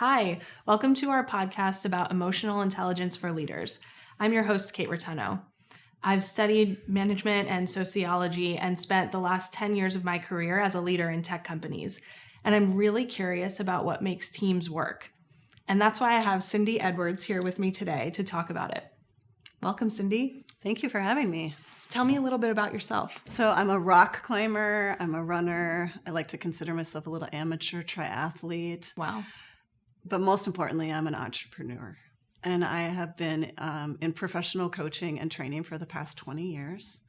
Hi, welcome to our podcast about emotional intelligence for leaders. I'm your host, Kate Rotunno. I've studied management and sociology and spent the last 10 years of my career as a leader in tech companies. And I'm really curious about what makes teams work. And that's why I have Cindy Edwards here with me today to talk about it. Welcome, Cindy. Thank you for having me. So tell me a little bit about yourself. So I'm a rock climber. I'm a runner. I like to consider myself a little amateur triathlete. Wow. But most importantly, I'm an entrepreneur. And I have been in professional coaching and training for the past 20 years.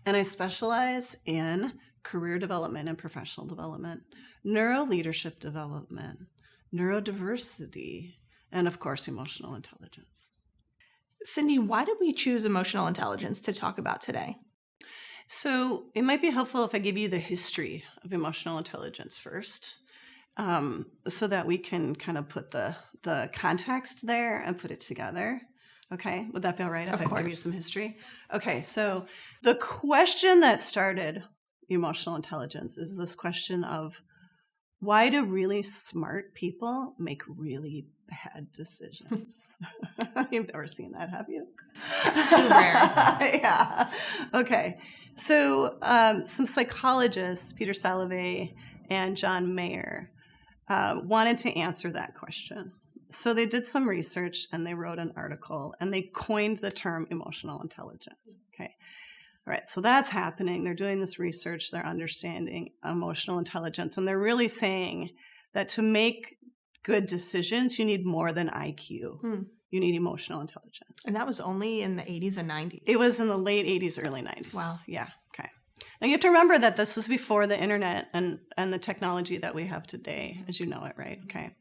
And I specialize in career development and professional development, neuro-leadership development, neurodiversity, and of course, emotional intelligence. Cindy, why did we choose emotional intelligence to talk about today? So it might be helpful if I give you the history of emotional intelligence first, so that we can kind of put the context there and put it together. Okay, would that be all right if I give you some history? Okay, so the question that started emotional intelligence is this question of why do really smart people make really bad decisions? You've never seen that, have you? It's too rare. Yeah. Okay. So some psychologists, Peter Salovey and John Mayer, wanted to answer that question. So they did some research and they wrote an article and they coined the term emotional intelligence. Okay. All right, so that's happening. They're doing this research. They're understanding emotional intelligence. And they're really saying that to make good decisions, you need more than IQ. You need emotional intelligence. And that was only in the 80s and 90s? It was in the late 80s, early 90s. Wow. Yeah, okay. Now you have to remember that this was before the internet and the technology that we have today, as you know it, right? Okay.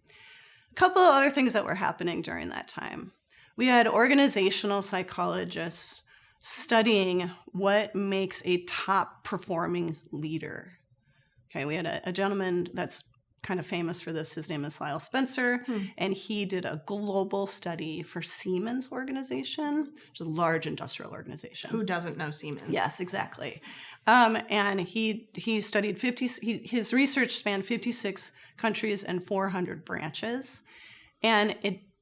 A couple of other things that were happening during that time. We had organizational psychologists studying what makes a top performing leader. Okay, we had a gentleman that's kind of famous for this. His name is Lyle Spencer, and he did a global study for Siemens organization, which is a large industrial organization. Who doesn't know Siemens? Yes, exactly. And he studied his research spanned 56 countries and 400 branches, and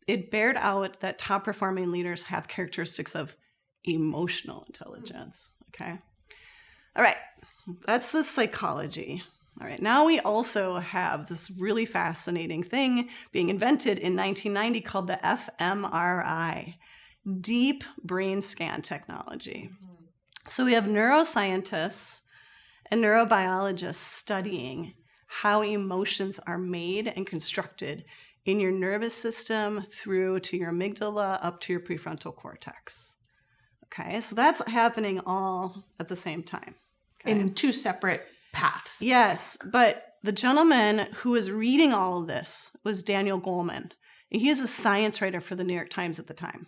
it bared out that top performing leaders have characteristics of emotional intelligence. Okay. All right. That's the psychology. All right. Now we also have this really fascinating thing being invented in 1990 called the fMRI, deep brain scan technology. So we have neuroscientists and neurobiologists studying how emotions are made and constructed in your nervous system through to your amygdala up to your prefrontal cortex. Okay, so that's happening all at the same time. Okay? In two separate paths. Yes, but the gentleman who was reading all of this was Daniel Goleman. He is a science writer for the New York Times at the time.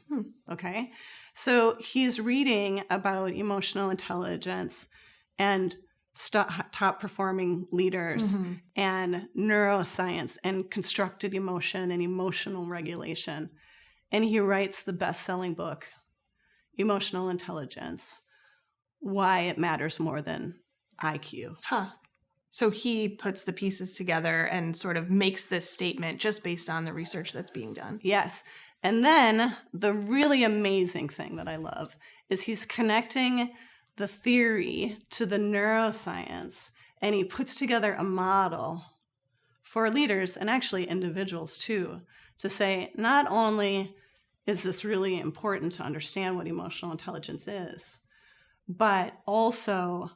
Okay, so he's reading about emotional intelligence and top performing leaders and neuroscience and constructed emotion and emotional regulation. And he writes the best-selling book, Emotional Intelligence, Why It Matters More Than IQ. So he puts the pieces together and sort of makes this statement just based on the research that's being done. Yes. And then the really amazing thing that I love is he's connecting the theory to the neuroscience, and he puts together a model for leaders and actually individuals too, to say not only is this really important to understand what emotional intelligence is, but also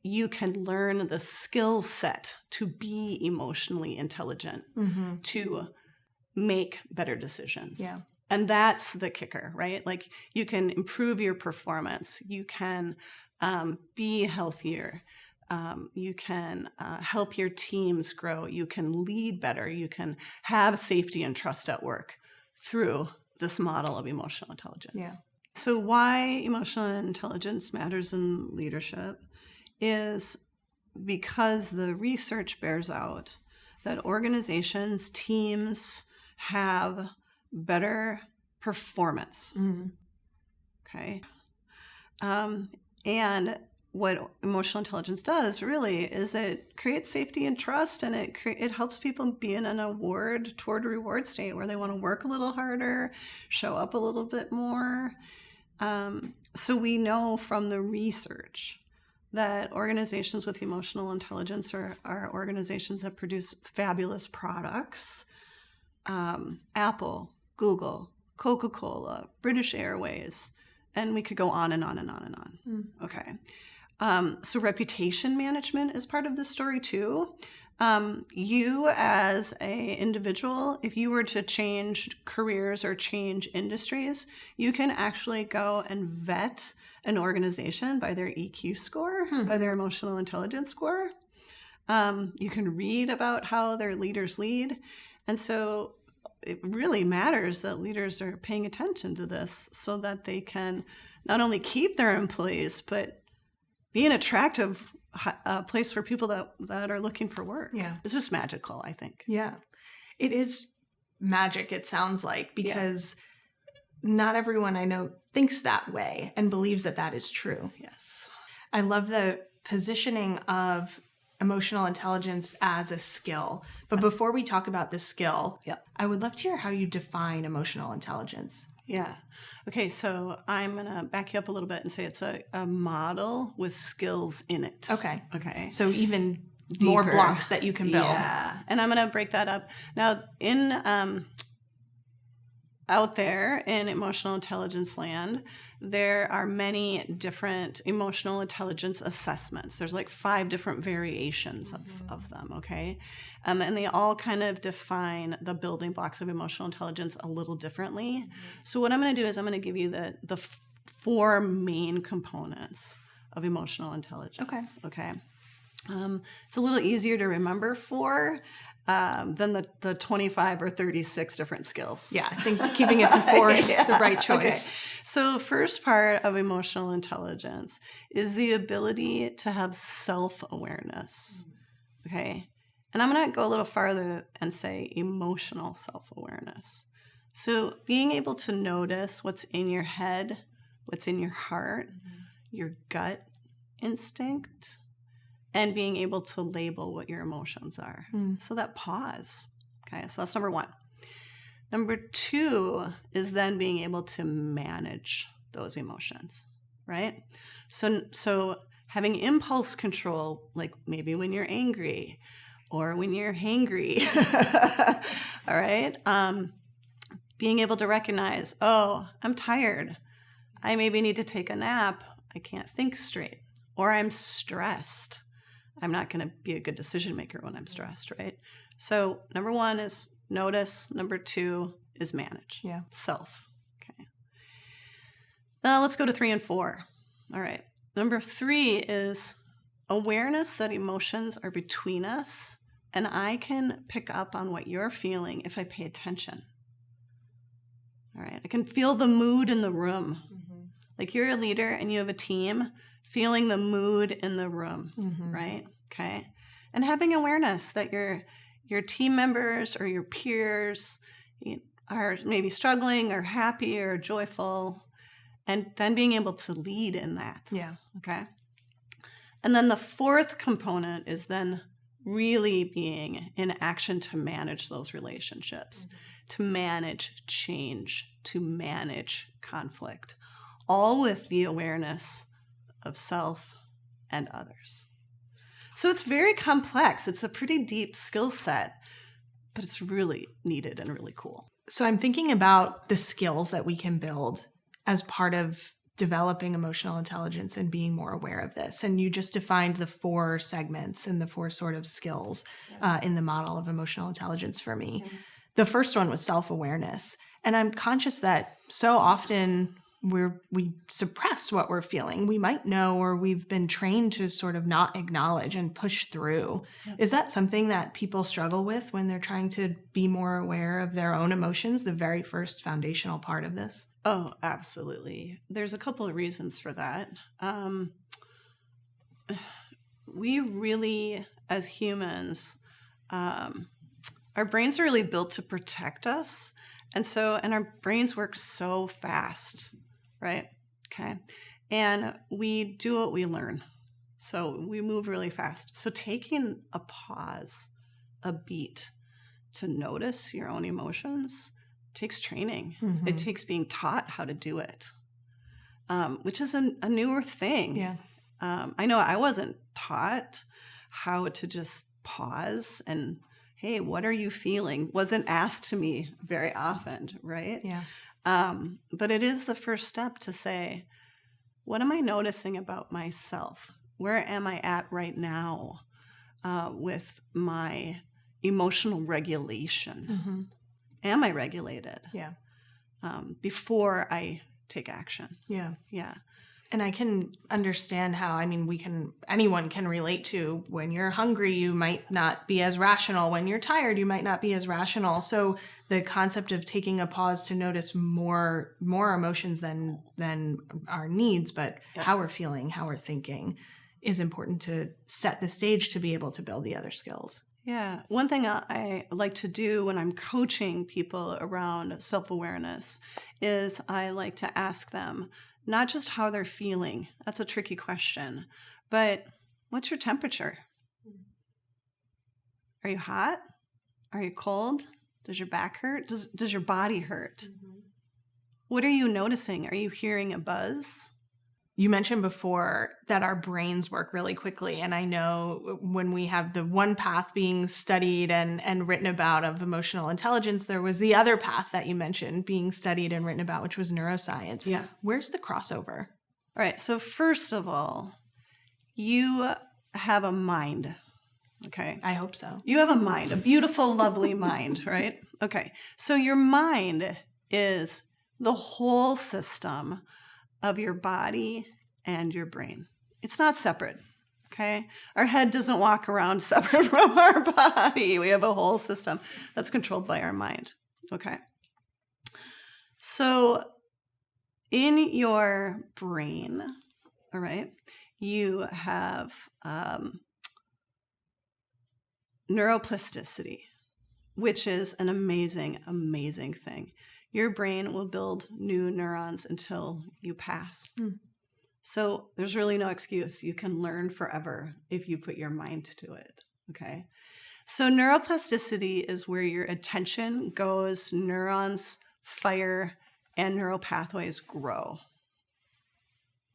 you can learn the skill set to be emotionally intelligent, to make better decisions. Yeah. And that's the kicker, right? Like you can improve your performance. You can be healthier. You can help your teams grow. You can lead better. You can have safety and trust at work through this model of emotional intelligence. Yeah. So why emotional intelligence matters in leadership is because the research bears out that organizations, teams have better performance. Okay. And what emotional intelligence does really is it creates safety and trust, and it helps people be in an award toward a reward state where they want to work a little harder, show up a little bit more. So we know from the research that organizations with emotional intelligence are organizations that produce fabulous products. Apple, Google, Coca-Cola, British Airways, and we could go on and on and on and on. Okay. So reputation management is part of this story too. You as an individual, if you were to change careers or change industries, you can actually go and vet an organization by their EQ score, by their emotional intelligence score. You can read about how their leaders lead. And so it really matters that leaders are paying attention to this so that they can not only keep their employees, but be an attractive place for people that are looking for work. Yeah. It's just magical, I think. Yeah. It is magic, it sounds like, because not everyone I know thinks that way and believes that that is true. Yes. I love the positioning of emotional intelligence as a skill. But before we talk about the skill, I would love to hear how you define emotional intelligence. Yeah. Okay, so I'm going to back you up a little bit and say it's a model with skills in it. Okay. Okay. So even more blocks that you can build. Yeah. And I'm going to break that up. Now, out there in emotional intelligence land, there are many different emotional intelligence assessments. There's like 5 different variations of them, okay? And they all kind of define the building blocks of emotional intelligence a little differently. So what I'm going to do is I'm going to give you the 4 main components of emotional intelligence. Okay. It's a little easier to remember 4 than the 25 or 36 different skills. Yeah, I think keeping it to 4 is the right choice. Okay. So the first part of emotional intelligence is the ability to have self-awareness. Okay. And I'm going to go a little farther and say emotional self-awareness. So being able to notice what's in your head, what's in your heart, your gut instinct, and being able to label what your emotions are. So that pause. Okay, so that's number 1. Number 2 is then being able to manage those emotions, right? So having impulse control, like maybe when you're angry or when you're hangry, all right? Being able to recognize, oh, I'm tired. I maybe need to take a nap. I can't think straight. Or I'm stressed. I'm not going to be a good decision maker when I'm stressed, right? So number 1 is notice. Number 2 is manage. Yeah. Self. Okay. Now let's go to 3 and 4. All right. Number 3 is awareness that emotions are between us, and I can pick up on what you're feeling if I pay attention. All right. I can feel the mood in the room. Like you're a leader and you have a team, feeling the mood in the room, right? Okay. And having awareness that your team members or your peers are maybe struggling or happy or joyful, and then being able to lead in that. Yeah. Okay. And then the 4th component is then really being in action to manage those relationships, to manage change, to manage conflict, all with the awareness of self and others. So it's very complex. It's a pretty deep skill set, but it's really needed and really cool. So I'm thinking about the skills that we can build as part of developing emotional intelligence and being more aware of this. And you just defined the 4 segments and the 4 sort of skills in the model of emotional intelligence for me. The first one was self-awareness. And I'm conscious that so often we suppress what we're feeling. We might know, or we've been trained to sort of not acknowledge and push through. Yep. Is that something that people struggle with when they're trying to be more aware of their own emotions, the very first foundational part of this? Oh, absolutely. There's a couple of reasons for that. We really, as humans, our brains are really built to protect us. And our brains work so fast, right? Okay. And we do what we learn. So we move really fast. So taking a pause, a beat to notice your own emotions takes training. Mm-hmm. It takes being taught how to do it, which is a newer thing. Yeah. I know I wasn't taught how to just pause and, hey, what are you feeling? Wasn't asked to me very often, right? Yeah. But it is the first step to say, what am I noticing about myself? Where am I at right now with my emotional regulation? Mm-hmm. Am I regulated? Yeah. Before I take action. Yeah. Yeah. And I can understand how, anyone can relate to when you're hungry, you might not be as rational. When you're tired, you might not be as rational. So the concept of taking a pause to notice more emotions than our needs, but Yes. how we're feeling, how we're thinking is important to set the stage to be able to build the other skills. Yeah. One thing I like to do when I'm coaching people around self-awareness is I like to ask them not just how they're feeling. That's a tricky question. But what's your temperature? Are you hot? Are you cold? Does your back hurt? Does your body hurt? Mm-hmm. What are you noticing? Are you hearing a buzz? You mentioned before that our brains work really quickly. And I know when we have the one path being studied and written about of emotional intelligence, there was the other path that you mentioned being studied and written about, which was neuroscience. Yeah. Where's the crossover? All right. So first of all, you have a mind. Okay. I hope so. You have a mind, a beautiful, lovely mind, right? Okay. So your mind is the whole system of your body and your brain. It's not separate, okay? Our head doesn't walk around separate from our body. We have a whole system that's controlled by our mind, okay? So in your brain, all right, you have neuroplasticity, which is an amazing, amazing thing. Your brain will build new neurons until you pass. So there's really no excuse. You can learn forever if you put your mind to it, okay? So neuroplasticity is where your attention goes, neurons fire, and neural pathways grow,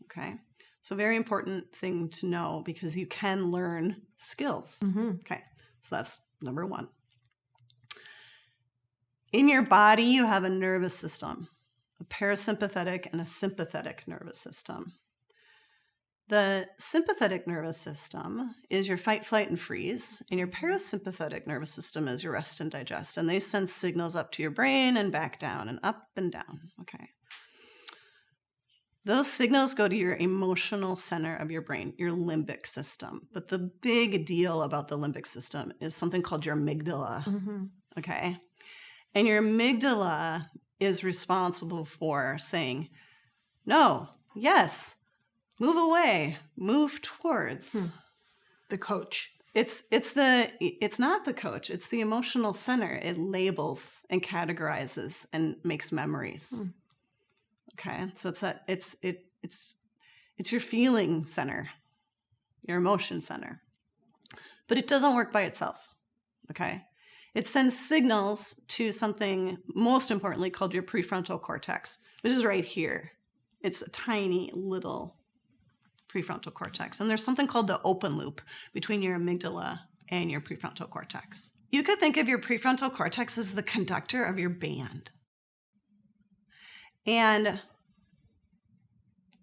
okay? So very important thing to know because you can learn skills, okay? So that's number one. In your body, you have a nervous system, a parasympathetic and a sympathetic nervous system. The sympathetic nervous system is your fight, flight, and freeze, and your parasympathetic nervous system is your rest and digest, and they send signals up to your brain and back down and up and down, okay? Those signals go to your emotional center of your brain, your limbic system. But the big deal about the limbic system is something called your amygdala, okay? And your amygdala is responsible for saying, no, yes, move away, move towards. The coach. It's not the coach. It's the emotional center. It labels and categorizes and makes memories. Okay, so it's your feeling center, your emotion center, but it doesn't work by itself. Okay. It sends signals to something most importantly called your prefrontal cortex, which is right here. It's a tiny little prefrontal cortex. And there's something called the open loop between your amygdala and your prefrontal cortex. You could think of your prefrontal cortex as the conductor of your band. And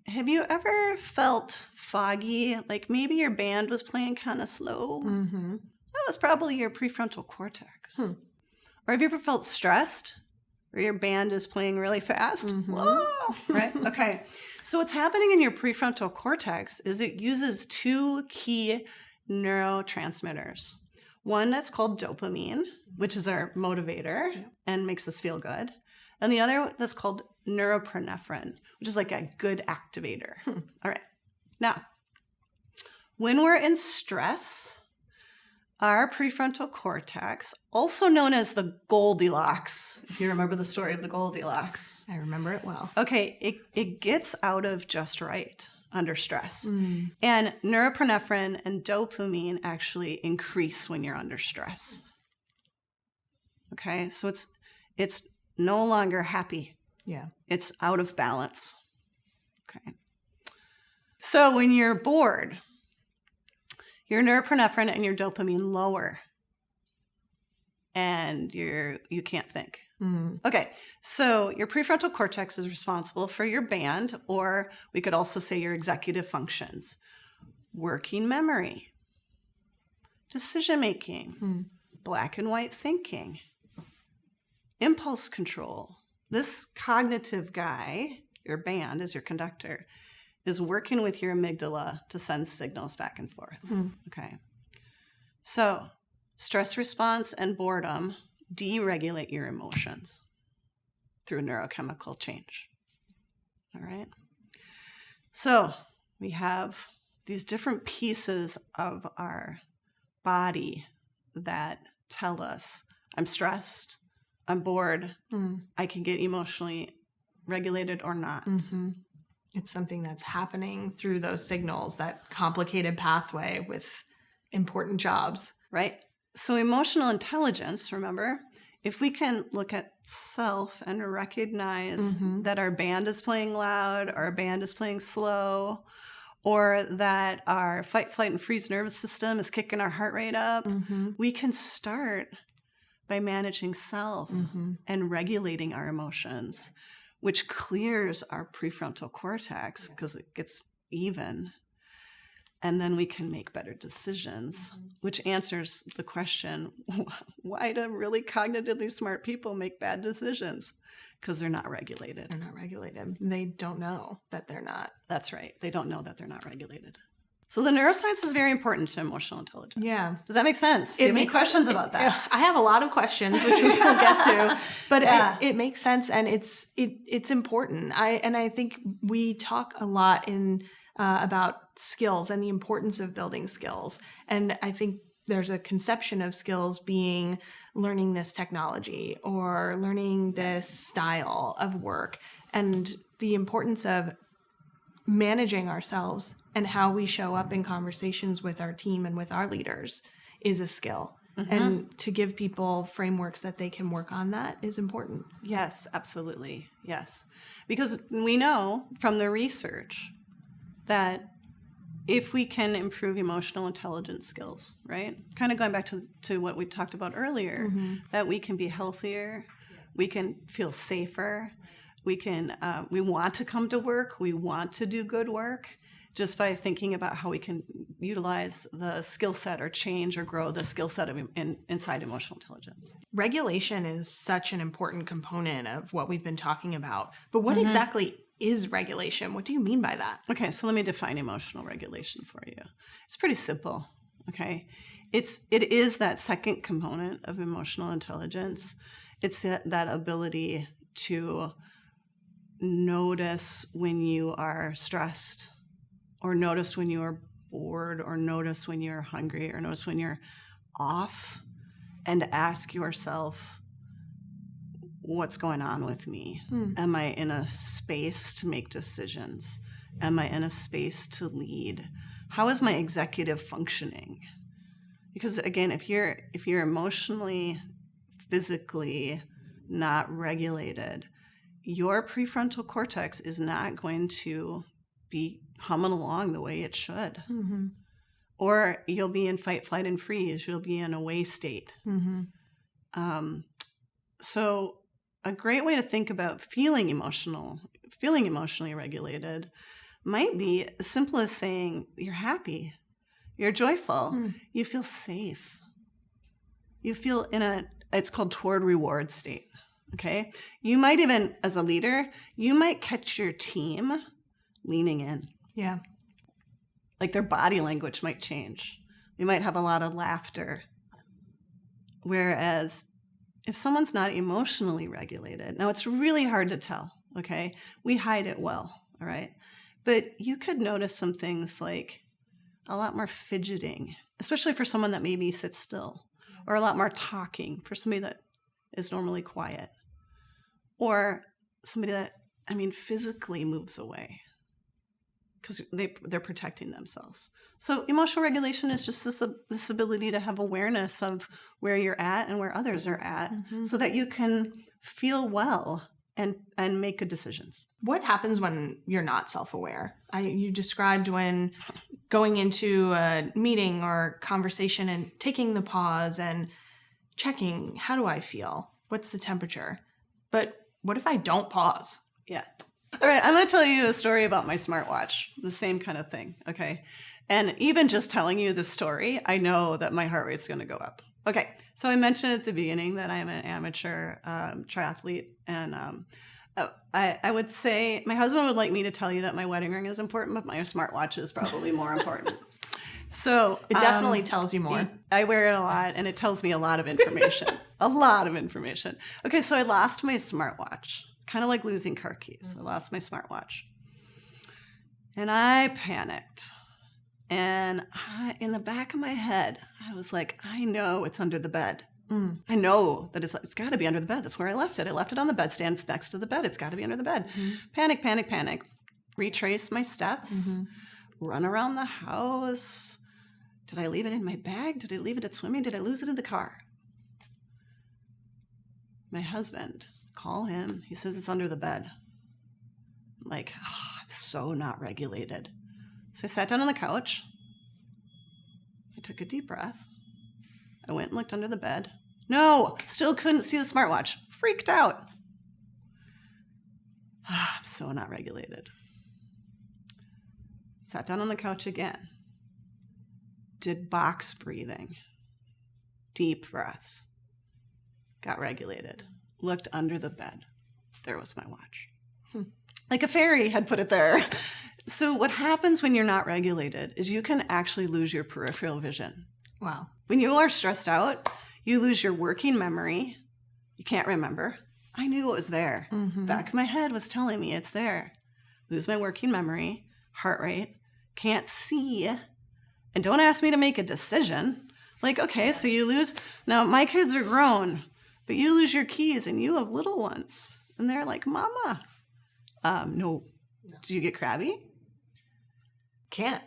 have you ever felt foggy, like maybe your band was playing kind of slow? That was probably your prefrontal cortex. Or have you ever felt stressed where your band is playing really fast? Whoa, right? Okay. So what's happening in your prefrontal cortex is it uses two key neurotransmitters. One that's called dopamine, which is our motivator and makes us feel good. And the other that's called norepinephrine, which is like a good activator. All right. Now, when we're in stress, our prefrontal cortex, also known as the Goldilocks, if you remember the story of the Goldilocks. I remember it well. Okay, it gets out of just right. under stress. And norepinephrine and dopamine actually increase when you're under stress. Okay, so it's no longer happy. Yeah. It's out of balance. Okay. So when you're bored, your norepinephrine and your dopamine lower, and you can't think. Okay, so your prefrontal cortex is responsible for your band, or we could also say your executive functions: working memory, decision making, black and white thinking, impulse control. This cognitive guy, your band is your conductor, is working with your amygdala to send signals back and forth. Okay. So stress response and boredom deregulate your emotions through neurochemical change. All right. So we have these different pieces of our body that tell us, I'm stressed, I'm bored, I can get emotionally regulated or not. It's something that's happening through those signals, that complicated pathway with important jobs. Right? So emotional intelligence, remember, if we can look at self and recognize that our band is playing loud, our band is playing slow, or that our fight, flight, and freeze nervous system is kicking our heart rate up, we can start by managing self and regulating our emotions, which clears our prefrontal cortex because it gets even. And then we can make better decisions, which answers the question, why do really cognitively smart people make bad decisions? Because they're not regulated. They're not regulated. They don't know that they're not. That's right. They don't know that they're not regulated. So the neuroscience is very important to emotional intelligence. Yeah. Does that make sense? Do you have any questions about that? I have a lot of questions, which we will get to, but it makes sense, and it's important. I think we talk a lot about skills and the importance of building skills. And I think there's a conception of skills being learning this technology or learning this style of work, and the importance of managing ourselves and how we show up in conversations with our team and with our leaders is a skill. And to give people frameworks that they can work on that is important. Yes, absolutely. Yes. Because we know from the research that if we can improve emotional intelligence skills, right? Kind of going back to what we talked about earlier, that we can be healthier, we can feel safer, we want to come to work, we want to do good work, just by thinking about how we can utilize the skill set or change or grow the skill set of inside emotional intelligence. Regulation is such an important component of what we've been talking about. But what exactly is regulation? What do you mean by that? Okay, so let me define emotional regulation for you. It's pretty simple, okay? It is that second component of emotional intelligence. It's that ability to notice when you are stressed, or notice when you are bored, or notice when you're hungry, or notice when you're off, and ask yourself, what's going on with me? Am I in a space to make decisions? Am I in a space to lead? How is my executive functioning? Because again, if you're emotionally, physically not regulated, your prefrontal cortex is not going to be humming along the way it should. Or you'll be in fight, flight, and freeze. You'll be in a away state. So a great way to think about feeling emotionally regulated might be as simple as saying you're happy, you're joyful, you feel safe. You feel it's called toward reward state. Okay. You might even, as a leader, you might catch your team leaning in. Yeah. Like their body language might change. They might have a lot of laughter. Whereas if someone's not emotionally regulated, now it's really hard to tell, okay? We hide it well, all right? But you could notice some things like a lot more fidgeting, especially for someone that maybe sits still, or a lot more talking for somebody that is normally quiet, or somebody that, physically moves away. because they're protecting themselves. So emotional regulation is just this ability to have awareness of where you're at and where others are at, so that you can feel well and make good decisions. What happens when you're not self-aware? You described when going into a meeting or conversation and taking the pause and checking, how do I feel? What's the temperature? But what if I don't pause? Yeah. All right, I'm going to tell you a story about my smartwatch, the same kind of thing, okay? And even just telling you the story, I know that my heart rate's going to go up. Okay, so I mentioned at the beginning that I'm an amateur triathlete, and I would say my husband would like me to tell you that my wedding ring is important, but my smartwatch is probably more important. So it definitely tells you more. I wear it a lot, and it tells me a lot of information. A lot of information. Okay, so I lost my smartwatch. Kind of like losing car keys. I lost my smartwatch. And I panicked. And in the back of my head, I was like, I know it's under the bed. I know that it's got to be under the bed. That's where I left it. I left it on the bedstand. It's next to the bed. It's got to be under the bed. Panic, panic, panic. Retrace my steps. Run around the house. Did I leave it in my bag? Did I leave it at swimming? Did I lose it in the car? My husband, call him. He says it's under the bed. I'm like, I'm so not regulated. So I sat down on the couch. I took a deep breath. I went and looked under the bed. No, still couldn't see the smartwatch. Freaked out. I'm so not regulated. Sat down on the couch again. Did box breathing. Deep breaths. Got regulated. Looked under the bed. There was my watch. Like a fairy had put it there. So what happens when you're not regulated is you can actually lose your peripheral vision. Wow. When you are stressed out, you lose your working memory. You can't remember. I knew it was there. Back of my head was telling me it's there. Lose my working memory, heart rate, can't see, and don't ask me to make a decision. Like, okay, so you lose. Now, my kids are grown, but you lose your keys and you have little ones. And they're like, Mama. No. Did you get crabby? Can't.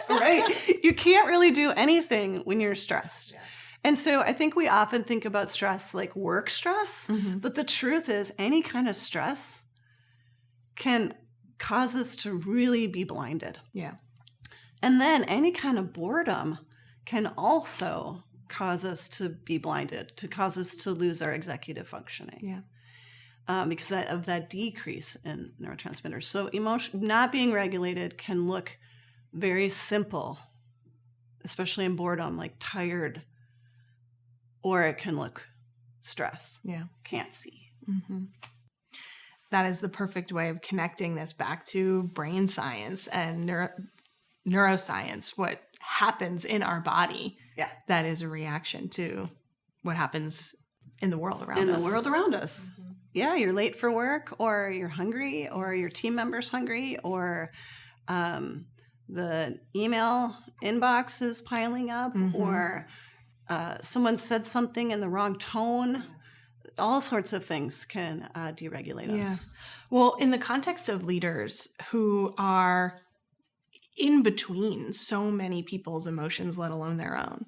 Right. You can't really do anything when you're stressed. Yeah. And so I think we often think about stress like work stress, but the truth is any kind of stress can cause us to really be blinded. Yeah. And then any kind of boredom can also cause us to be blinded, to cause us to lose our executive functioning. Yeah. Because of that decrease in neurotransmitters. So not being regulated can look very simple, especially in boredom, like tired, or it can look stress. Yeah. Can't see. That is the perfect way of connecting this back to brain science and neuroscience, what happens in our body. Yeah. That is a reaction to what happens in the world around us. In the world around us. Yeah, you're late for work, or you're hungry, or your team member's hungry, or the email inbox is piling up, or someone said something in the wrong tone. All sorts of things can deregulate us. Well, in the context of leaders who are in between so many people's emotions, let alone their own,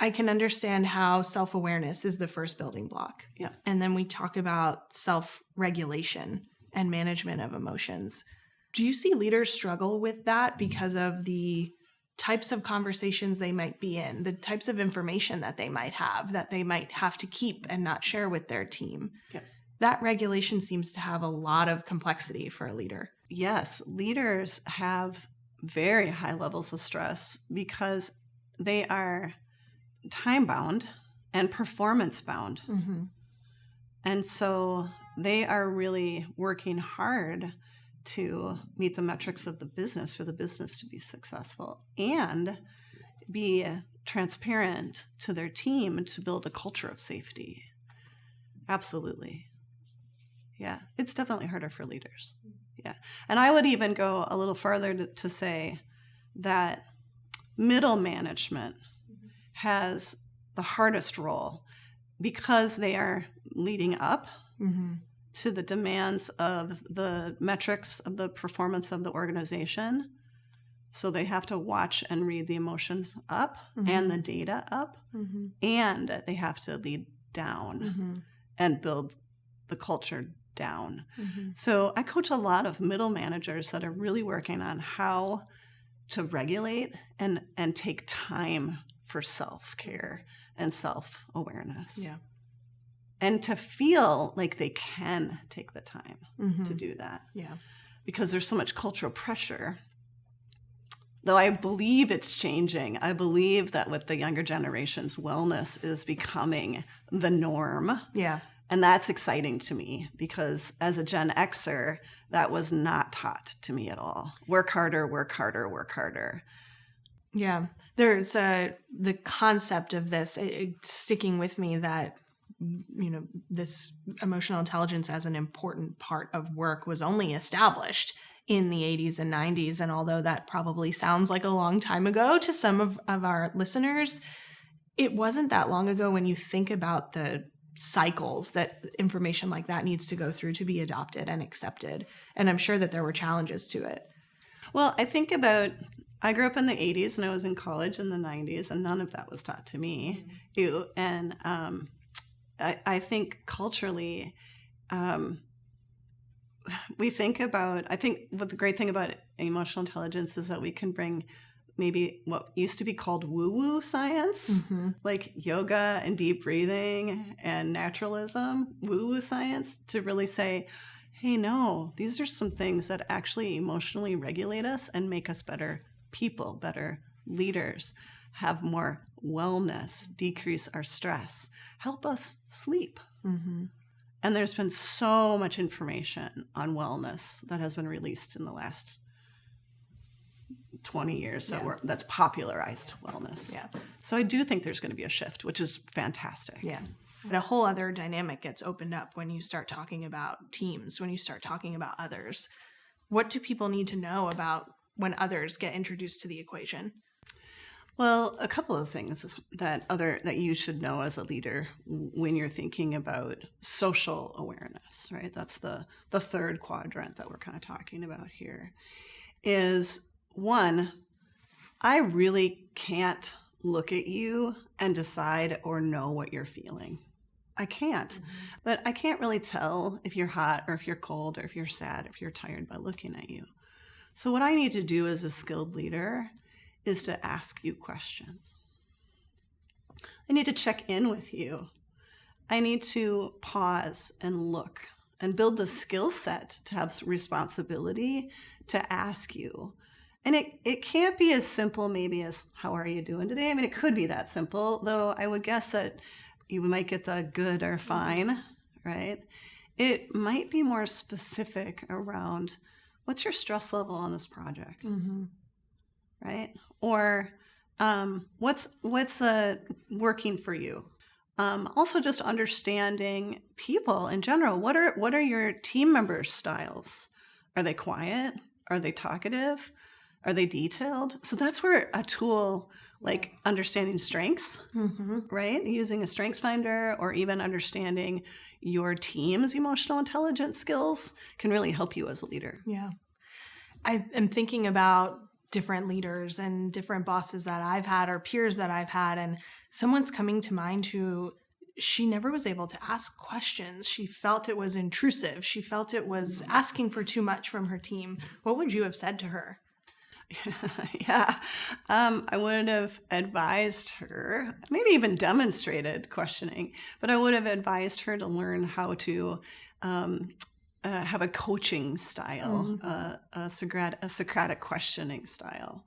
I can understand how self-awareness is the first building block. Yeah. And then we talk about self-regulation and management of emotions. Do you see leaders struggle with that because of the types of conversations they might be in, the types of information that they might have to keep and not share with their team? Yes. That regulation seems to have a lot of complexity for a leader. Yes. Leaders have very high levels of stress because they are time-bound and performance-bound. And so they are really working hard to meet the metrics of the business for the business to be successful and be transparent to their team to build a culture of safety. Absolutely. Yeah, it's definitely harder for leaders. Yeah. And I would even go a little farther to say that middle management has the hardest role because they are leading up to the demands of the metrics of the performance of the organization. So they have to watch and read the emotions up and the data up, and they have to lead down and build the culture down. So I coach a lot of middle managers that are really working on how to regulate and take time for self-care and self-awareness. Yeah. And to feel like they can take the time to do that. Yeah. Because there's so much cultural pressure. Though I believe it's changing. I believe that with the younger generations, wellness is becoming the norm. Yeah. And that's exciting to me because as a Gen Xer, that was not taught to me at all. Work harder, work harder, work harder. Yeah. There's the concept of this sticking with me that, this emotional intelligence as an important part of work was only established in the 80s and 90s. And although that probably sounds like a long time ago to some of our listeners, it wasn't that long ago when you think about the cycles that information like that needs to go through to be adopted and accepted. And I'm sure that there were challenges to it. Well, I grew up in the 80s and I was in college in the 90s, and none of that was taught to me. And I think culturally, I think what the great thing about emotional intelligence is that we can bring maybe what used to be called woo-woo science, like yoga and deep breathing and naturalism, woo-woo science, to really say, hey, no, these are some things that actually emotionally regulate us and make us better people, better leaders, have more wellness, decrease our stress, help us sleep. And there's been so much information on wellness that has been released in the last 20 years that's popularized wellness. Yeah. So I do think there's going to be a shift, which is fantastic. Yeah. But a whole other dynamic gets opened up when you start talking about teams, when you start talking about others. What do people need to know about when others get introduced to the equation? Well, a couple of things that you should know as a leader when you're thinking about social awareness, right? That's the third quadrant that we're kind of talking about here. Is one, I really can't look at you and decide or know what you're feeling. I can't. But I can't really tell if you're hot or if you're cold or if you're sad or if you're tired by looking at you. So what I need to do as a skilled leader is to ask you questions. I need to check in with you. I need to pause and look and build the skill set to have responsibility to ask you. And it can't be as simple maybe as, how are you doing today? I mean, it could be that simple, though I would guess that you might get the good or fine, right? It might be more specific around, what's your stress level on this project? Right? Or what's working for you? Also, just understanding people in general. What are your team members' styles? Are they quiet? Are they talkative? Are they detailed? So that's where a tool like understanding strengths, right? Using a strengths finder, or even understanding your team's emotional intelligence skills can really help you as a leader. Yeah. I am thinking about different leaders and different bosses that I've had or peers that I've had, and someone's coming to mind who she never was able to ask questions. She felt it was intrusive. She felt it was asking for too much from her team. What would you have said to her? I would have advised her, maybe even demonstrated questioning, but I would have advised her to learn how to have a coaching style, a Socratic questioning style.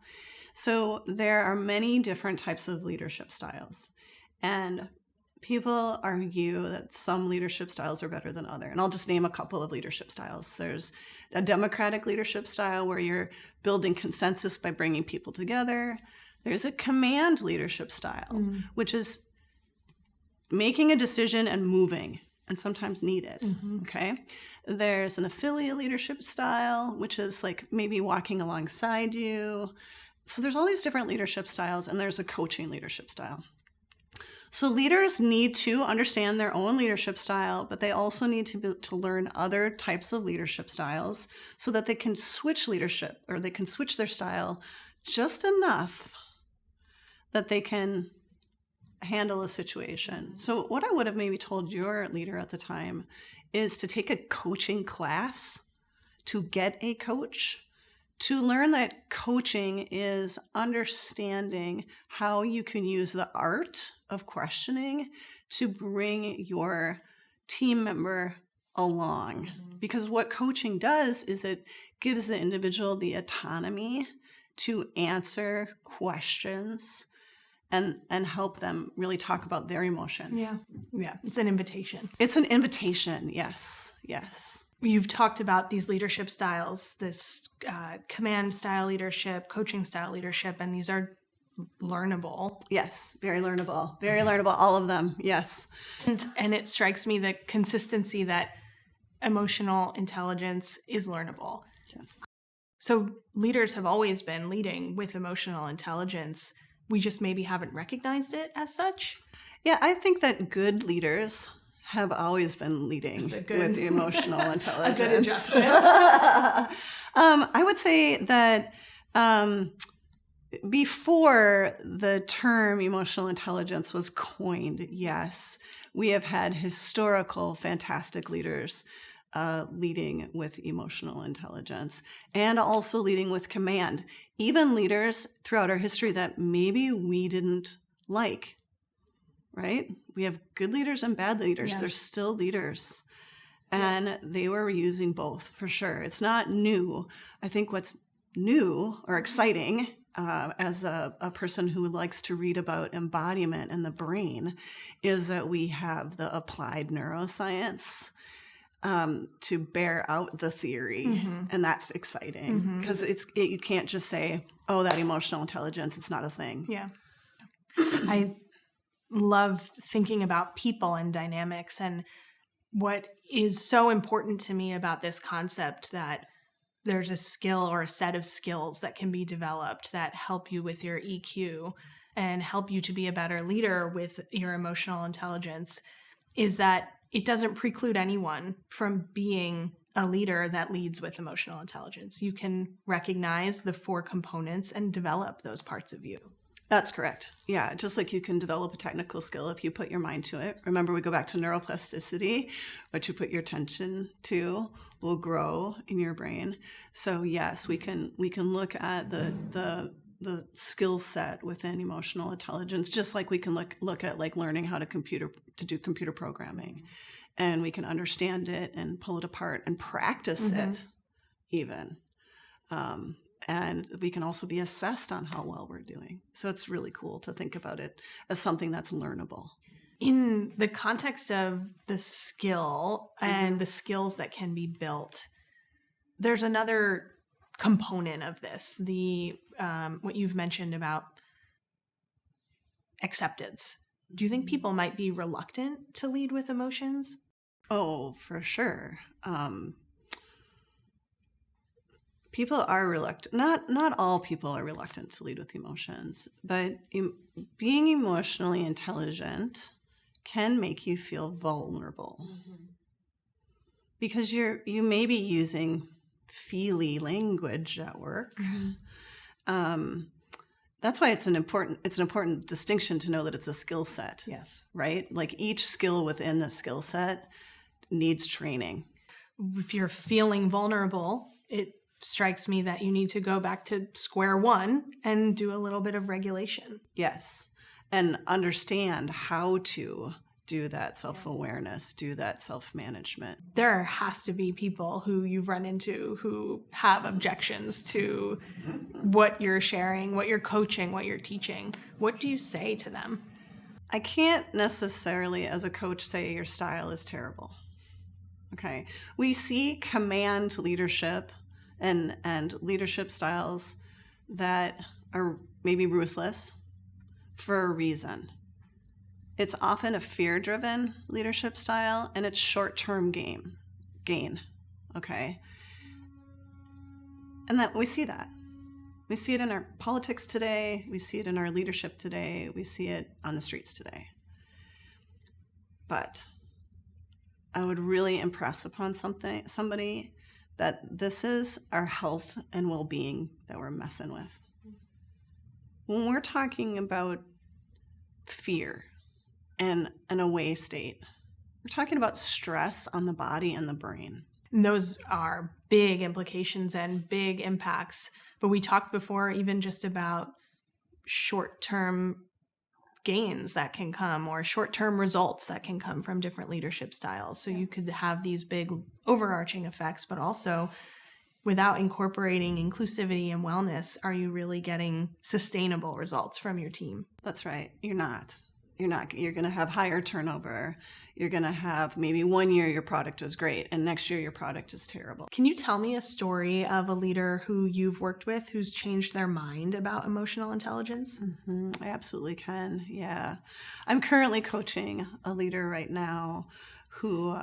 So there are many different types of leadership styles, and people argue that some leadership styles are better than other. And I'll just name a couple of leadership styles. There's a democratic leadership style where you're building consensus by bringing people together. There's a command leadership style, which is making a decision and moving, and sometimes needed. Okay. There's an affiliate leadership style, which is like maybe walking alongside you. So there's all these different leadership styles, and there's a coaching leadership style. So leaders need to understand their own leadership style, but they also need to learn other types of leadership styles so that they can switch leadership, or they can switch their style just enough that they can handle a situation. So what I would have maybe told your leader at the time is to take a coaching class, to get a coach, to learn that coaching is understanding how you can use the art of questioning to bring your team member along. Because what coaching does is it gives the individual the autonomy to answer questions and help them really talk about their emotions. Yeah. It's an invitation. It's an invitation. Yes. You've talked about these leadership styles, this command style leadership, coaching style leadership, and these are learnable. Yes, very learnable. Very learnable, all of them. Yes. And it strikes me the consistency that emotional intelligence is learnable. Yes. So leaders have always been leading with emotional intelligence. We just maybe haven't recognized it as such. Yeah, I think that good leaders have always been leading with emotional intelligence. A good adjustment. I would say that before the term emotional intelligence was coined, yes, we have had historical, fantastic leaders leading with emotional intelligence and also leading with command. Even leaders throughout our history that maybe we didn't like, right? We have good leaders and bad leaders. Yes. They're still leaders. And they were using both for sure. It's not new. I think what's new or exciting as a person who likes to read about embodiment and the brain is that we have the applied neuroscience to bear out the theory. And that's exciting because you can't just say, oh, that emotional intelligence, it's not a thing. Yeah. I love thinking about people and dynamics, and what is so important to me about this concept that there's a skill or a set of skills that can be developed that help you with your EQ and help you to be a better leader with your emotional intelligence is that it doesn't preclude anyone from being a leader that leads with emotional intelligence. You can recognize the 4 components and develop those parts of you. That's correct. Yeah, just like you can develop a technical skill if you put your mind to it. Remember, we go back to neuroplasticity. What you put your attention to will grow in your brain. So yes, we can look at the skill set within emotional intelligence, just like we can look at like learning how to do computer programming, and we can understand it and pull it apart and practice it even. And we can also be assessed on how well we're doing. So it's really cool to think about it as something that's learnable. In the context of the skill and the skills that can be built, there's another component of this, the what you've mentioned about acceptance. Do you think people might be reluctant to lead with emotions? Oh, for sure. People are reluctant. Not all people are reluctant to lead with emotions, but being emotionally intelligent can make you feel vulnerable because you may be using feely language at work. That's why it's an important distinction to know that it's a skill set. Yes. Right? Like each skill within the skill set needs training. If you're feeling vulnerable, it strikes me that you need to go back to square one and do a little bit of regulation. Yes. And understand how to do that self-awareness, do that self-management. There has to be people who you've run into who have objections to what you're sharing, what you're coaching, what you're teaching. What do you say to them? I can't necessarily, as a coach, say your style is terrible. Okay. We see command leadership and leadership styles that are maybe ruthless for a reason. It's often a fear-driven leadership style, and it's short-term gain. Okay? And that we see that. We see it in our politics today. We see it in our leadership today. We see it on the streets today. But I would really impress upon somebody that this is our health and well-being that we're messing with. When we're talking about fear and an away state, we're talking about stress on the body and the brain. And those are big implications and big impacts. But we talked before even just about short-term gains that can come, or short-term results that can come from different leadership styles. So you could have these big overarching effects, but also without incorporating inclusivity and wellness, are you really getting sustainable results from your team? That's right. You're not. You're going to have higher turnover. You're going to have maybe 1 year your product is great and next year your product is terrible. Can you tell me a story of a leader who you've worked with who's changed their mind about emotional intelligence? I absolutely can. Yeah. I'm currently coaching a leader right now who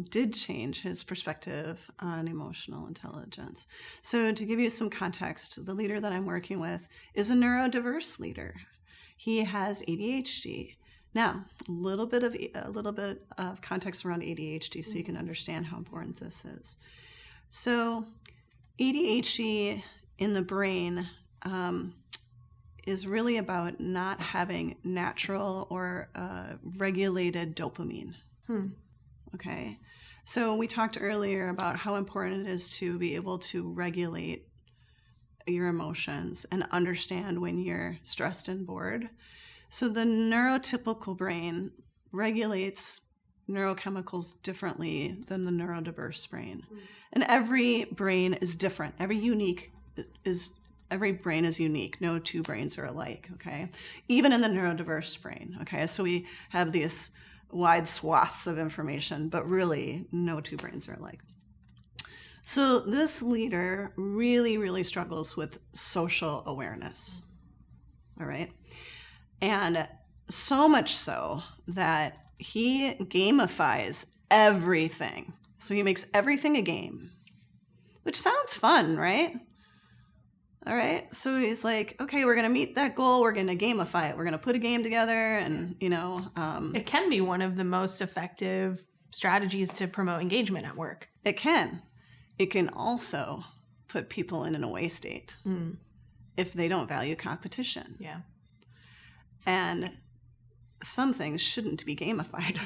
did change his perspective on emotional intelligence. So to give you some context, the leader that I'm working with is a neurodiverse leader. He has ADHD. Now, a little bit of context around ADHD so you can understand how important this is. So ADHD in the brain is really about not having natural or regulated dopamine. Okay. So we talked earlier about how important it is to be able to regulate your emotions and understand when you're stressed and bored. So the neurotypical brain regulates neurochemicals differently than the neurodiverse brain. And every brain is different. Every brain is unique. No two brains are alike, okay? Even in the neurodiverse brain, okay? So we have these wide swaths of information, but really no two brains are alike. So this leader really, really struggles with social awareness, all right? And so much so that he gamifies everything. So he makes everything a game, which sounds fun, right? All right. So he's like, okay, we're going to meet that goal. We're going to gamify it. We're going to put a game together and, it can be one of the most effective strategies to promote engagement at work. It can. It can also put people in an away state if they don't value competition. Yeah. And some things shouldn't be gamified.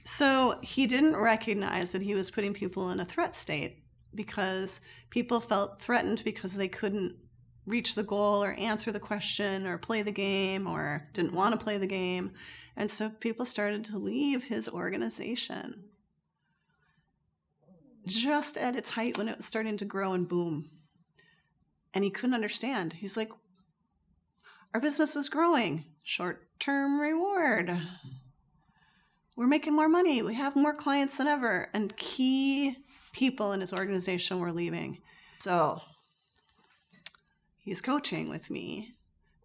So he didn't recognize that he was putting people in a threat state because people felt threatened because they couldn't reach the goal or answer the question or play the game or didn't want to play the game. And so people started to leave his organization just at its height when it was starting to grow and boom. And he couldn't understand. He's like, our business is growing. Short-term reward. We're making more money. We have more clients than ever. And key people in his organization were leaving. So he's coaching with me,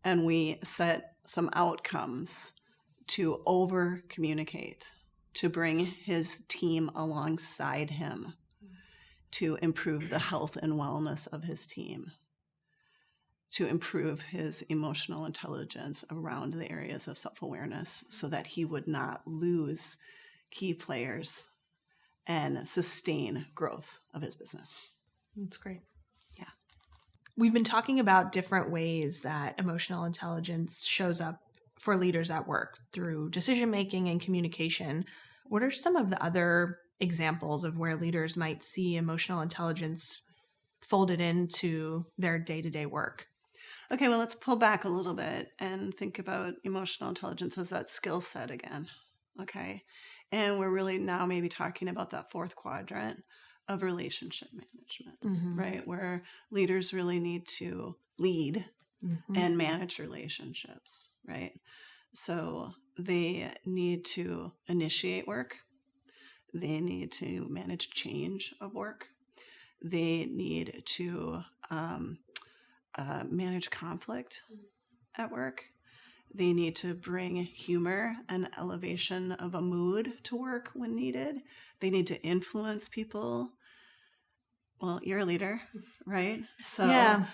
and we set some outcomes to over-communicate, to bring his team alongside him, to improve the health and wellness of his team, to improve his emotional intelligence around the areas of self-awareness so that he would not lose key players and sustain growth of his business. That's great. Yeah. We've been talking about different ways that emotional intelligence shows up for leaders at work through decision-making and communication. What are some of the other examples of where leaders might see emotional intelligence folded into their day-to-day work? Okay, well, let's pull back a little bit and think about emotional intelligence as that skill set again, okay? And we're really now maybe talking about that fourth quadrant of relationship management, right? Where leaders really need to lead and manage relationships, right? So they need to initiate work. They need to manage change of work. They need to manage conflict at work. They need to bring humor and elevation of a mood to work when needed. They need to influence people. Well, you're a leader, right? So yeah,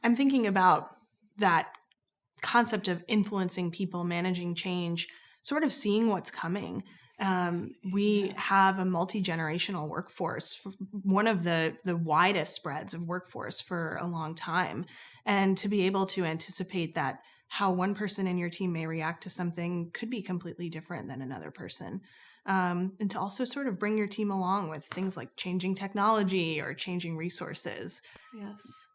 I'm thinking about that concept of influencing people, managing change. sort of seeing what's coming. We have a multi-generational workforce, one of the widest spreads of workforce for a long time. And to be able to anticipate that how one person in your team may react to something could be completely different than another person. And to also sort of bring your team along with things like changing technology or changing resources. Yes.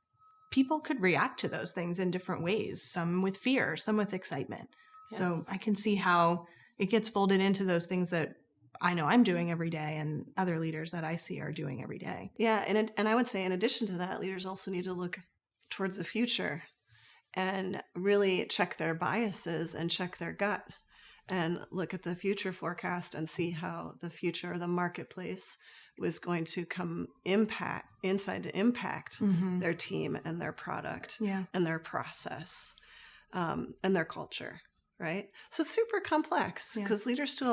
People could react to those things in different ways, some with fear, some with excitement. Yes. So I can see how it gets folded into those things that I know I'm doing every day and other leaders that I see are doing every day. Yeah. And I would say in addition to that, leaders also need to look towards the future and really check their biases and check their gut and look at the future forecast and see how the future, the marketplace, was going to come impact their team and their product and their process and their culture, right? So it's super complex because leaders do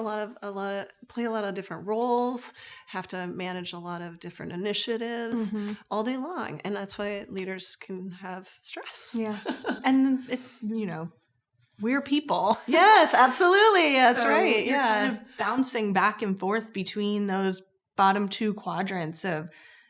play a lot of different roles, have to manage a lot of different initiatives all day long, and that's why leaders can have stress. Yeah, and we're people. Yes, absolutely. That's right. You're kind of bouncing back and forth between those bottom two quadrants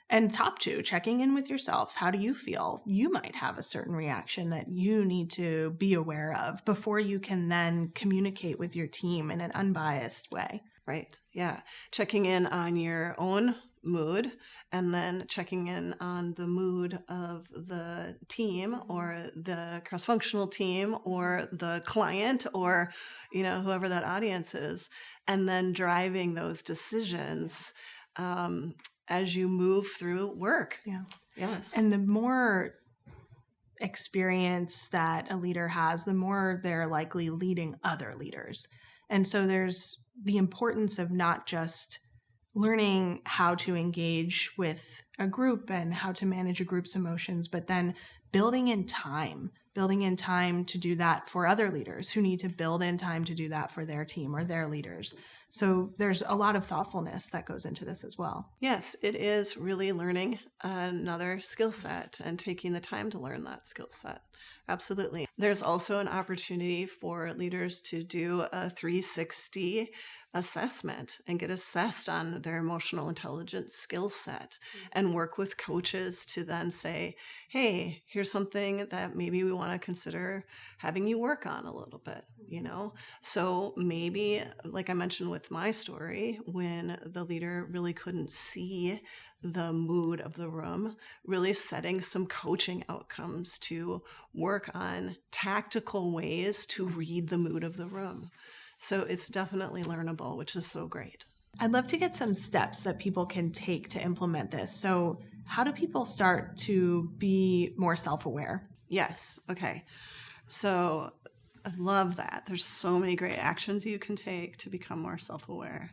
and top two, checking in with yourself. How do you feel? You might have a certain reaction that you need to be aware of before you can then communicate with your team in an unbiased way. Right. Yeah. Checking in on your own mood and then checking in on the mood of the team or the cross-functional team or the client or, whoever that audience is, and then driving those decisions as you move through work. Yeah. Yes. And the more experience that a leader has, the more they're likely leading other leaders. And so there's the importance of not just learning how to engage with a group and how to manage a group's emotions, but then building in time to do that for other leaders who need to build in time to do that for their team or their leaders. So there's a lot of thoughtfulness that goes into this as well. Yes, it is really learning another skill set and taking the time to learn that skill set. Absolutely. There's also an opportunity for leaders to do a 360 assessment and get assessed on their emotional intelligence skill set and work with coaches to then say, hey, here's something that maybe we want to consider having you work on a little bit, So maybe, like I mentioned with my story, when the leader really couldn't see the mood of the room, really setting some coaching outcomes to work on tactical ways to read the mood of the room. So it's definitely learnable, which is so great. I'd love to get some steps that people can take to implement this. So how do people start to be more self-aware? Yes. Okay. So I love that. There's so many great actions you can take to become more self-aware.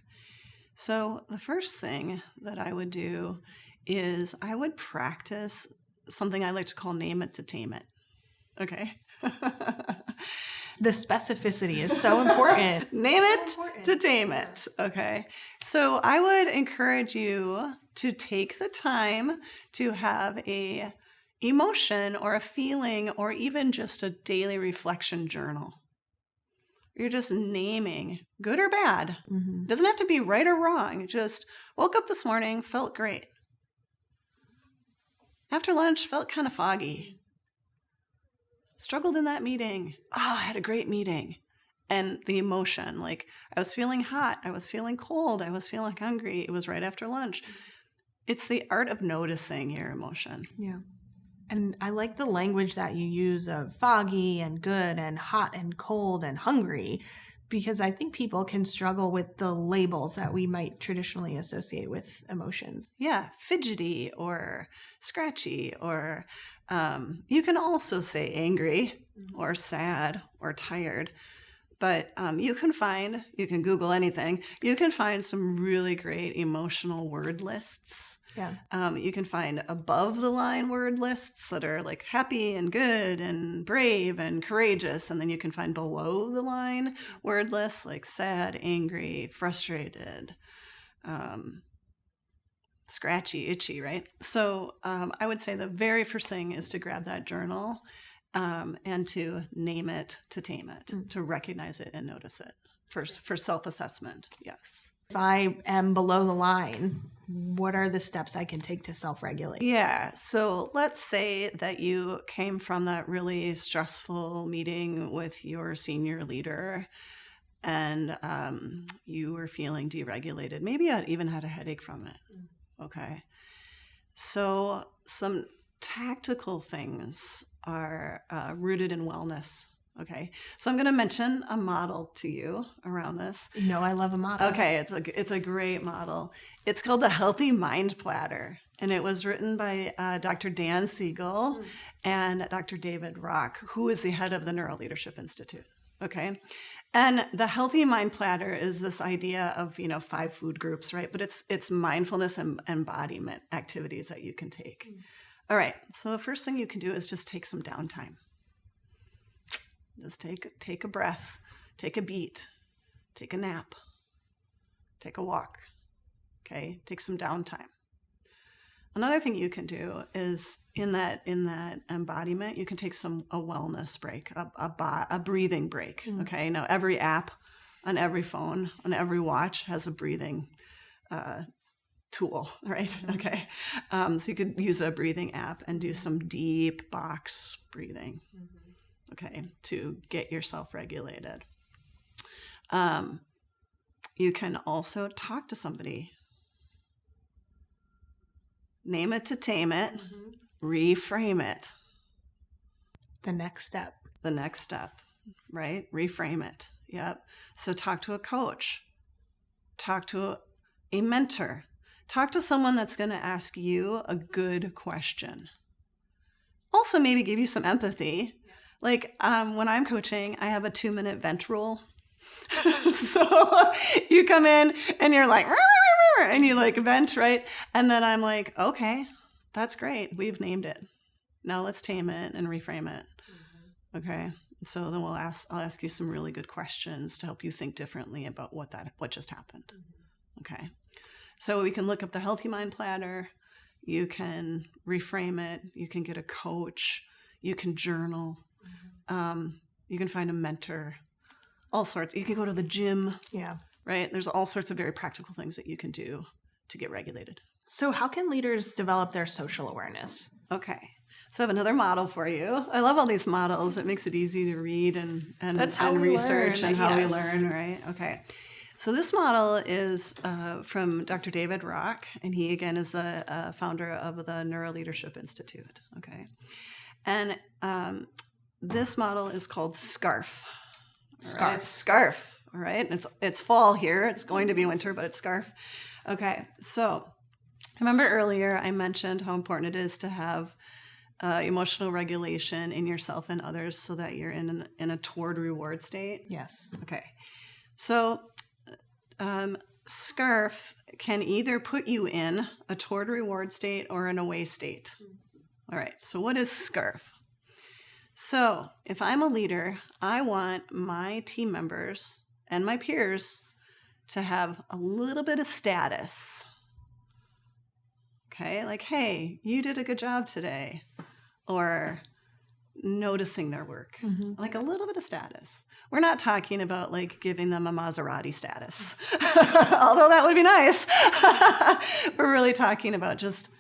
So the first thing that I would do is I would practice something I like to call name it to tame it. Okay. The specificity is so important. Name it to tame it. Okay. So I would encourage you to take the time to have a emotion or a feeling or even just a daily reflection journal. You're just naming good or bad. Mm-hmm. Doesn't have to be right or wrong. Just woke up this morning, felt great. After lunch, felt kind of foggy. Struggled in that meeting. Oh, I had a great meeting. And the emotion, like I was feeling hot, I was feeling cold, I was feeling hungry. It was right after lunch. It's the art of noticing your emotion. Yeah. And I like the language that you use of foggy and good and hot and cold and hungry, because I think people can struggle with the labels that we might traditionally associate with emotions. Yeah, fidgety or scratchy, or you can also say angry or sad or tired. But you can Google anything. You can find some really great emotional word lists. Yeah. You can find above the line word lists that are like happy and good and brave and courageous. And then you can find below the line word lists like sad, angry, frustrated, scratchy, itchy, right? So I would say the very first thing is to grab that journal and to name it, to tame it, to recognize it and notice it for self-assessment. Yes. If I am below the line, what are the steps I can take to self-regulate? Yeah. So let's say that you came from that really stressful meeting with your senior leader and you were feeling deregulated. Maybe you even had a headache from it. Okay. So some tactical things are rooted in wellness. Okay. So I'm going to mention a model to you around this. No, I love a model. Okay. It's a great model. It's called the Healthy Mind Platter. And it was written by Dr. Dan Siegel and Dr. David Rock, who is the head of the Neuroleadership Institute. Okay. And the Healthy Mind Platter is this idea of, 5 food groups, right? But it's mindfulness and embodiment activities that you can take. All right. So the first thing you can do is just take some downtime. Just take a breath, take a beat, take a nap, take a walk. Okay. Take some downtime. Another thing you can do is in that embodiment, you can take a wellness break, a breathing break. Okay. Now every app on every phone, on every watch has a breathing tool, right? Okay. So you could use a breathing app and do some deep box breathing. Okay. To get yourself regulated. You can also talk to somebody. Name it to tame it, reframe it. The next step, right? Reframe it. Yep. So talk to a coach, talk to a mentor, talk to someone that's going to ask you a good question. Also, maybe give you some empathy. Like when I'm coaching, I have a 2-minute vent rule. So you come in and you're like, and you like vent, right? And then I'm like, okay, that's great. We've named it. Now let's tame it and reframe it. Okay. So then I'll ask you some really good questions to help you think differently about what just happened. Okay. So we can look up the Healthy Mind Platter. You can reframe it. You can get a coach. You can journal. You can find a mentor. All sorts. You can go to the gym. Yeah. Right? There's all sorts of very practical things that you can do to get regulated. So how can leaders develop their social awareness? Okay. So I have another model for you. I love all these models. It makes it easy to read and That's how we research learn, and how we yes. learn, right? Okay. So this model is from Dr. David Rock, and he, again, is the founder of the Neuroleadership Institute. Okay. And this model is called SCARF. Scarf. Right? SCARF. All right. It's fall here. It's going to be winter, but it's SCARF. Okay. So remember earlier I mentioned how important it is to have emotional regulation in yourself and others so that you're in a toward reward state. Yes. Okay. So SCARF can either put you in a toward reward state or an away state. All right. So what is SCARF? So if I'm a leader, I want my team members and my peers to have a little bit of status. Okay, like, hey, you did a good job today. Or noticing their work, like a little bit of status. We're not talking about like giving them a Maserati status, although that would be nice. We're really talking about just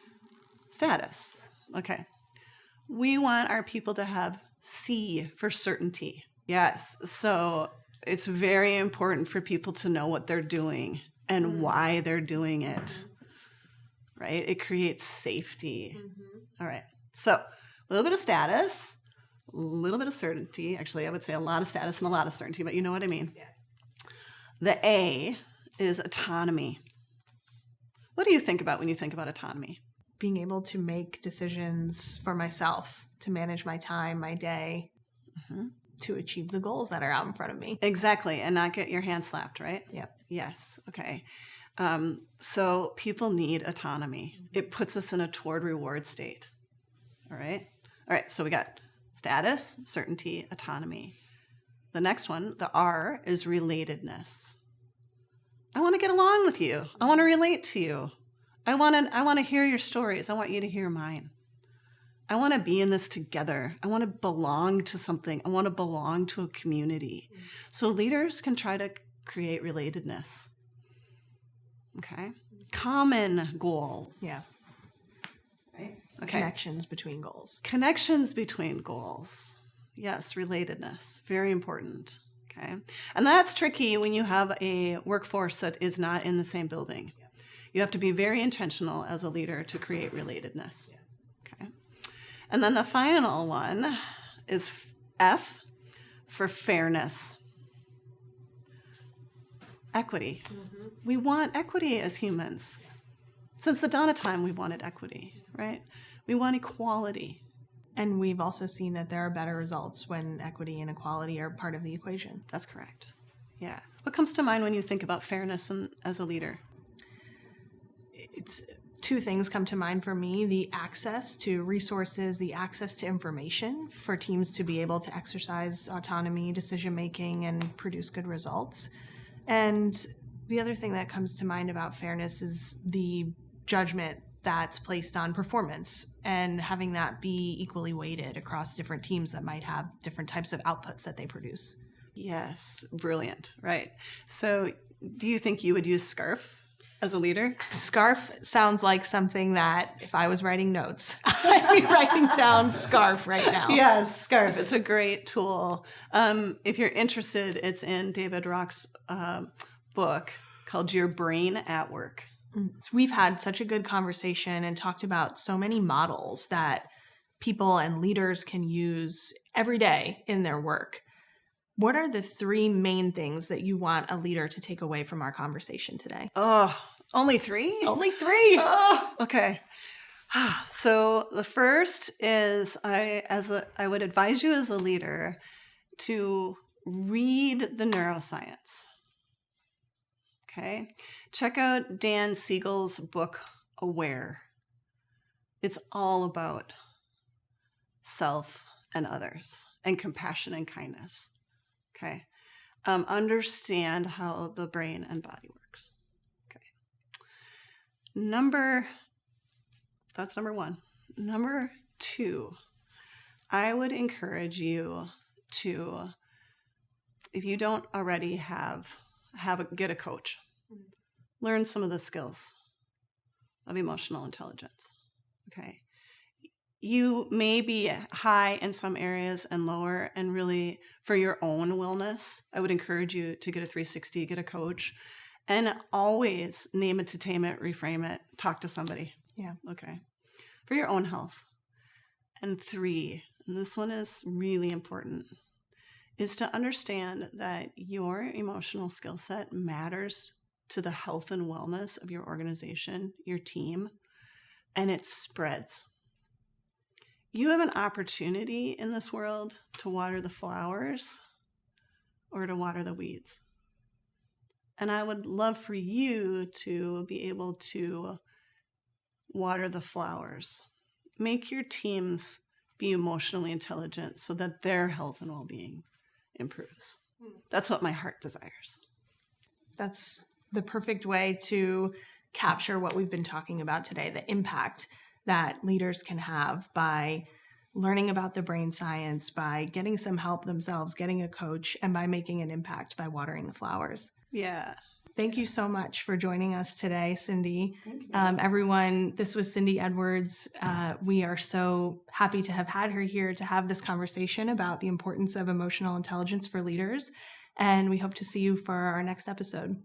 status. Okay. We want our people to have C for certainty. Yes. So it's very important for people to know what they're doing and why they're doing it, right? It creates safety. All right. So a little bit of status, a little bit of certainty. Actually, I would say a lot of status and a lot of certainty, but you know what I mean. Yeah. The A is autonomy. What do you think about when you think about autonomy? Being able to make decisions for myself, to manage my time, my day, to achieve the goals that are out in front of me. Exactly. And not get your hand slapped, right? Yep. Yes. Okay. So people need autonomy. It puts us in a toward reward state. All right. All right. So we got status, certainty, autonomy. The next one, the R, is relatedness. I want to get along with you. I want to relate to you. I want to hear your stories. I want you to hear mine. I want to be in this together. I want to belong to something. I want to belong to a community. So leaders can try to create relatedness. Okay. Common goals. Yeah. Right? Okay. Connections between goals. Connections between goals. Yes, relatedness. Very important. Okay. And that's tricky when you have a workforce that is not in the same building. Yeah. You have to be very intentional as a leader to create relatedness. Yeah. Okay. And then the final one is F for fairness. Equity. Mm-hmm. We want equity as humans. Since the dawn of time, we wanted equity, right? We want equality. And we've also seen that there are better results when equity and equality are part of the equation. That's correct. Yeah. What comes to mind when you think about fairness as a leader? It's two things come to mind for me: the access to resources, the access to information for teams to be able to exercise autonomy, decision-making, and produce good results. And the other thing that comes to mind about fairness is the judgment that's placed on performance and having that be equally weighted across different teams that might have different types of outputs that they produce. Yes, brilliant. Right. So do you think you would use SCARF as a leader? SCARF sounds like something that if I was writing notes, I'd be writing down SCARF right now. Yes, SCARF. It's a great tool. If you're interested, it's in David Rock's book called Your Brain at Work. We've had such a good conversation and talked about so many models that people and leaders can use every day in their work. What are the three main things that you want a leader to take away from our conversation today? Oh, only three? Only three. Oh, okay. So the first is I would advise you as a leader to read the neuroscience. Okay. Check out Dan Siegel's book, Aware. It's all about self and others and compassion and kindness. Okay. Understand how the brain and body works. Okay. That's number one. Number two, I would encourage you to, if you don't already get a coach. Learn some of the skills of emotional intelligence. Okay. You may be high in some areas and lower, and really for your own wellness, I would encourage you to get a 360, get a coach, and always name it, to tame it, reframe it, talk to somebody. Yeah. Okay. For your own health. And three, and this one is really important, is to understand that your emotional skill set matters to the health and wellness of your organization, your team, and it spreads. You have an opportunity in this world to water the flowers or to water the weeds. And I would love for you to be able to water the flowers. Make your teams be emotionally intelligent so that their health and well-being improves. That's what my heart desires. That's the perfect way to capture what we've been talking about today, the impact that leaders can have by learning about the brain science, by getting some help themselves, getting a coach, and by making an impact by watering the flowers. Yeah. Thank you so much for joining us today, Cindy. Thank you. Everyone, this was Cindy Edwards. We are so happy to have had her here to have this conversation about the importance of emotional intelligence for leaders. And we hope to see you for our next episode.